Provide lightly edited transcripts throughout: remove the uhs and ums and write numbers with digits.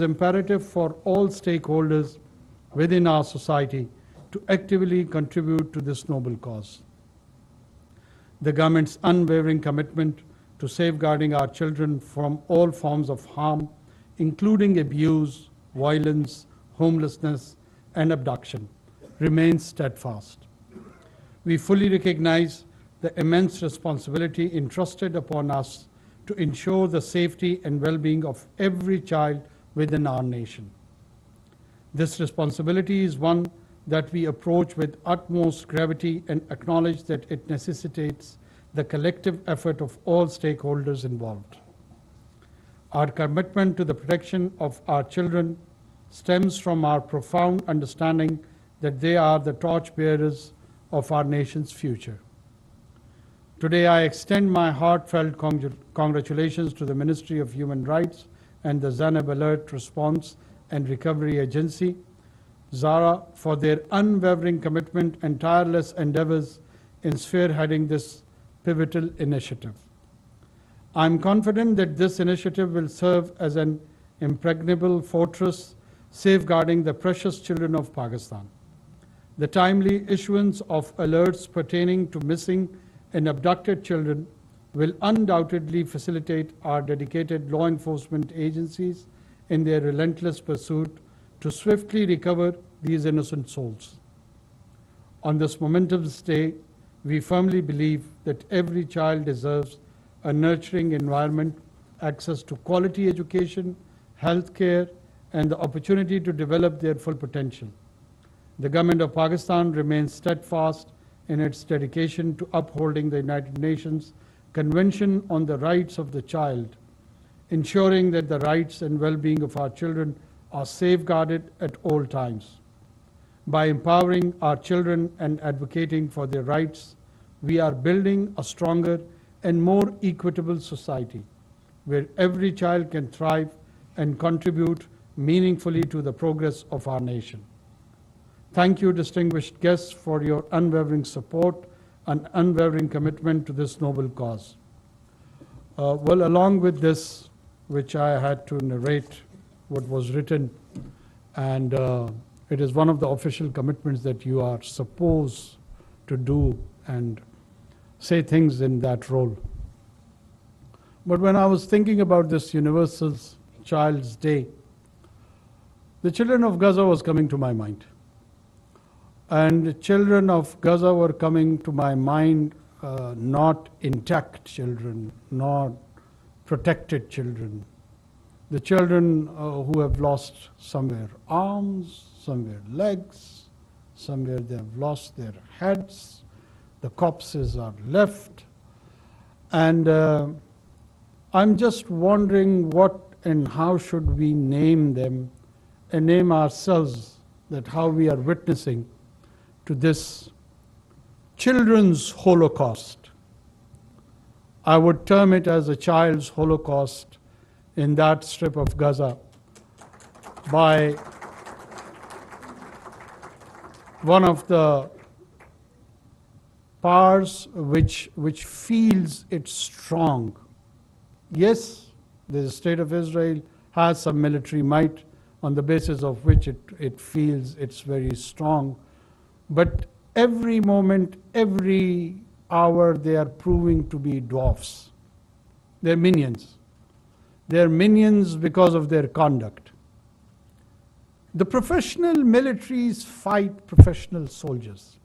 imperative for all stakeholders within our society to actively contribute to this noble cause. The government's unwavering commitment to safeguarding our children from all forms of harm, including abuse, violence, homelessness, and abduction, remains steadfast. We fully recognize the immense responsibility entrusted upon us to ensure the safety and well-being of every child within our nation. This responsibility is one that we approach with utmost gravity and acknowledge that it necessitates the collective effort of all stakeholders involved. Our commitment to the protection of our children stems from our profound understanding that they are the torchbearers of our nation's future. Today, I extend my heartfelt congratulations to the Ministry of Human Rights and the Zainab Alert Response and Recovery Agency, Zara, for their unwavering commitment and tireless endeavors in spearheading this pivotal initiative. I am confident that this initiative will serve as an impregnable fortress safeguarding the precious children of Pakistan. The timely issuance of alerts pertaining to missing and abducted children will undoubtedly facilitate our dedicated law enforcement agencies in their relentless pursuit to swiftly recover these innocent souls. On this momentous day, we firmly believe that every child deserves a nurturing environment, access to quality education, health care, and the opportunity to develop their full potential. The Government of Pakistan remains steadfast in its dedication to upholding the United Nations Convention on the Rights of the Child, ensuring that the rights and well-being of our children are safeguarded at all times. By empowering our children and advocating for their rights, we are building a stronger and more equitable society where every child can thrive and contribute meaningfully to the progress of our nation. Thank you, distinguished guests, for your unwavering support and unwavering commitment to this noble cause. Well, along with this, which I had to narrate what was written, and it is one of the official commitments that you are supposed to do and say things in that role. But when I was thinking about this Universal Child's Day, the children of Gaza was coming to my mind. And the children of Gaza were coming to my mind, not intact children, not protected children. The children who have lost somewhere arms, somewhere legs, somewhere they have lost their heads, the corpses are left. And I'm just wondering what and how should we name them and name ourselves, that how we are witnessing to this children's Holocaust. I would term it as a child's Holocaust in that strip of Gaza by one of the powers which feels it's strong. Yes, the state of Israel has some military might on the basis of which it feels it's very strong. But every moment, every hour, they are proving to be dwarfs. They're minions. They're minions because of their conduct. The professional militaries fight professional soldiers.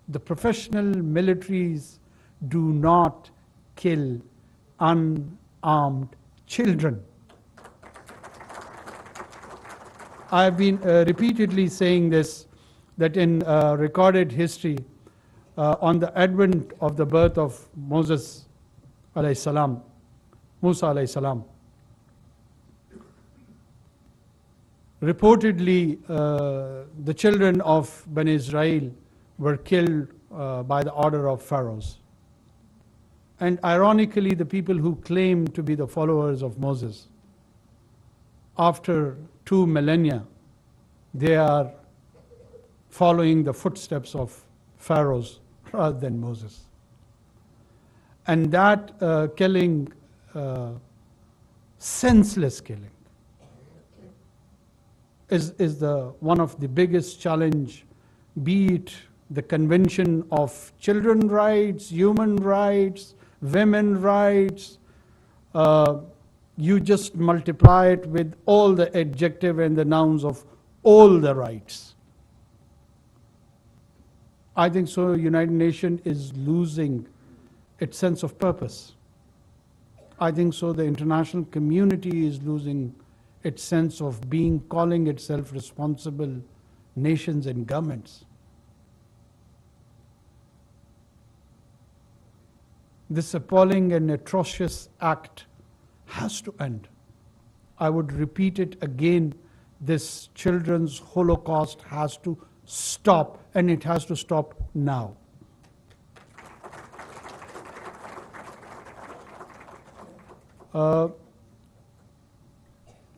The professional militaries do not kill unarmed children. I've been repeatedly saying this, that in recorded history, on the advent of the birth of Musa alayhi salam, reportedly the children of Bani Israel were killed by the order of pharaohs. And ironically, the people who claim to be the followers of Moses, after 2 millennia, they are following the footsteps of pharaohs rather than Moses. And that killing, senseless killing, is one of the biggest challenge, be it the Convention of Children Rights, Human Rights, Women Rights. You just multiply it with all the adjective and the nouns of all the rights. I think so United Nations is losing its sense of purpose. I think so the international community is losing its sense of calling itself responsible nations and governments. This appalling and atrocious act has to end. I would repeat it again, this children's Holocaust has to stop, and it has to stop now.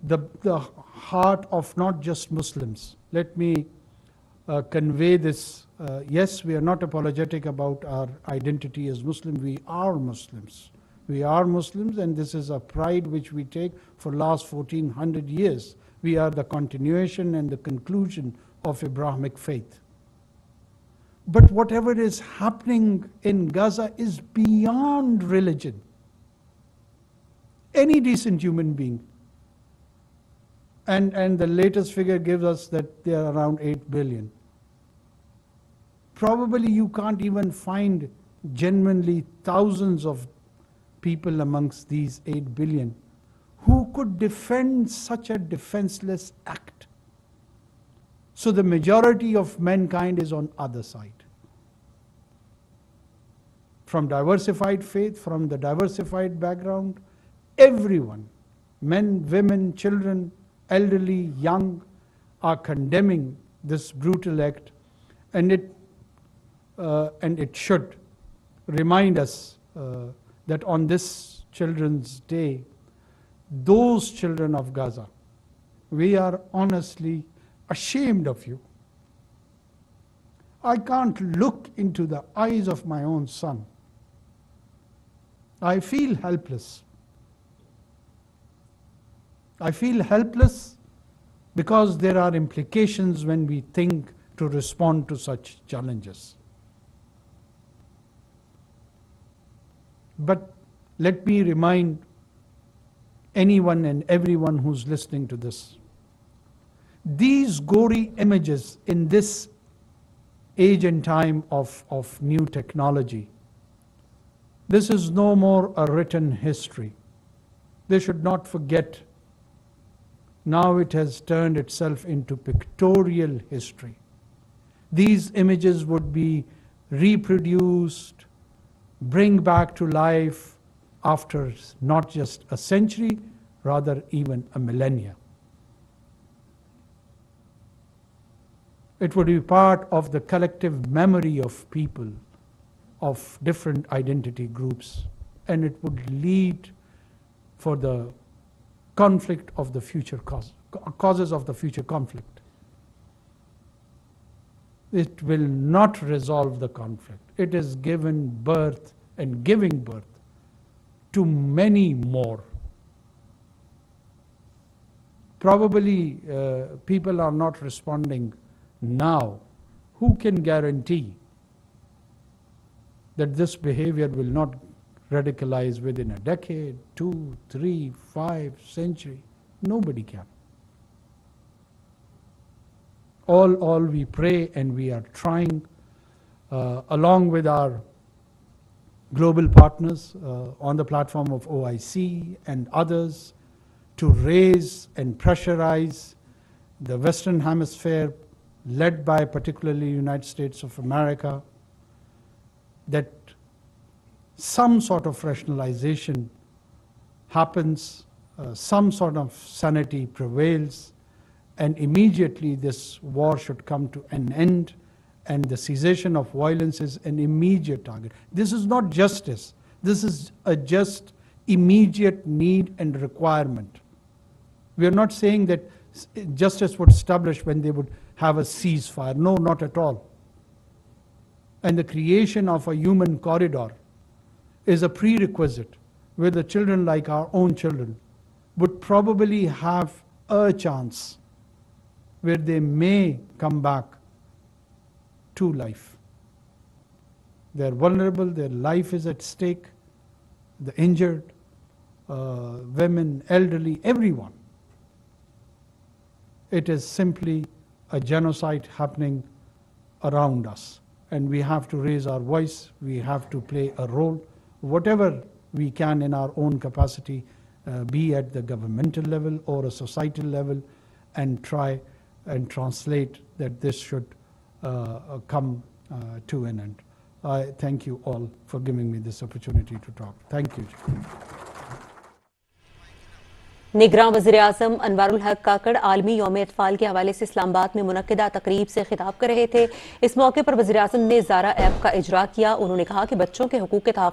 The heart of not just Muslims. Let me convey this. Yes, we are not apologetic about our identity as Muslim. We are Muslims. We are Muslims, and this is a pride which we take for last 1400 years. We are the continuation and the conclusion of Abrahamic faith. But whatever is happening in Gaza is beyond religion. Any decent human being, and the latest figure gives us that they are around 8 billion. Probably you can't even find genuinely thousands of people amongst these 8 billion who could defend such a defenseless act. So the majority of mankind is on other side. From diversified faith, from the diversified background, everyone, men, women, children, elderly, young, are condemning this brutal act, and it should remind us that on this Children's Day, those children of Gaza, we are honestly ashamed of you. I can't look into the eyes of my own son. I feel helpless. I feel helpless because there are implications when we think to respond to such challenges. But let me remind anyone and everyone who's listening to this. These gory images in this age and time of new technology, this is no more a written history. They should not forget. Now it has turned itself into pictorial history. These images would be reproduced, bring back to life after not just a century, rather even a millennia. It would be part of the collective memory of people of different identity groups, and it would lead for the conflict of the future causes of the future conflict. It will not resolve the conflict. It has given birth and giving birth to many more. Probably people are not responding now. Who can guarantee that this behavior will not radicalize within a decade, 2, 3, 5 century? Nobody can. All we pray, and we are trying, along with our global partners on the platform of OIC and others, to raise and pressurize the Western Hemisphere, led by particularly United States of America, that some sort of rationalization happens, some sort of sanity prevails, and immediately this war should come to an end, and the cessation of violence is an immediate target. This is not justice. This is a just immediate need and requirement. We are not saying that justice would establish when they would have a ceasefire. No, not at all. And the creation of a human corridor is a prerequisite where the children, like our own children, would probably have a chance where they may come back to life. They're vulnerable, their life is at stake, the injured, women, elderly, everyone. It is simply a genocide happening around us, and we have to raise our voice, we have to play a role, whatever we can in our own capacity, be at the governmental level or a societal level, and try and translate that this should come to an end. I thank you all for giving me this opportunity to talk. Thank you. निगरान वज़ीर-ए-आज़म अनवारुल हक काकड़ आलमी यौम अतफाल के हवाले से इस्लामाबाद में मुनक्किदा तकरीब से खिताब कर रहे थे। इस मौके पर वज़ीर-ए-आज़म ने ज़ारा ऐप का इजरा किया। उन्होंने कहा कि बच्चों के हुकूक के तहफ़्फ़ुज़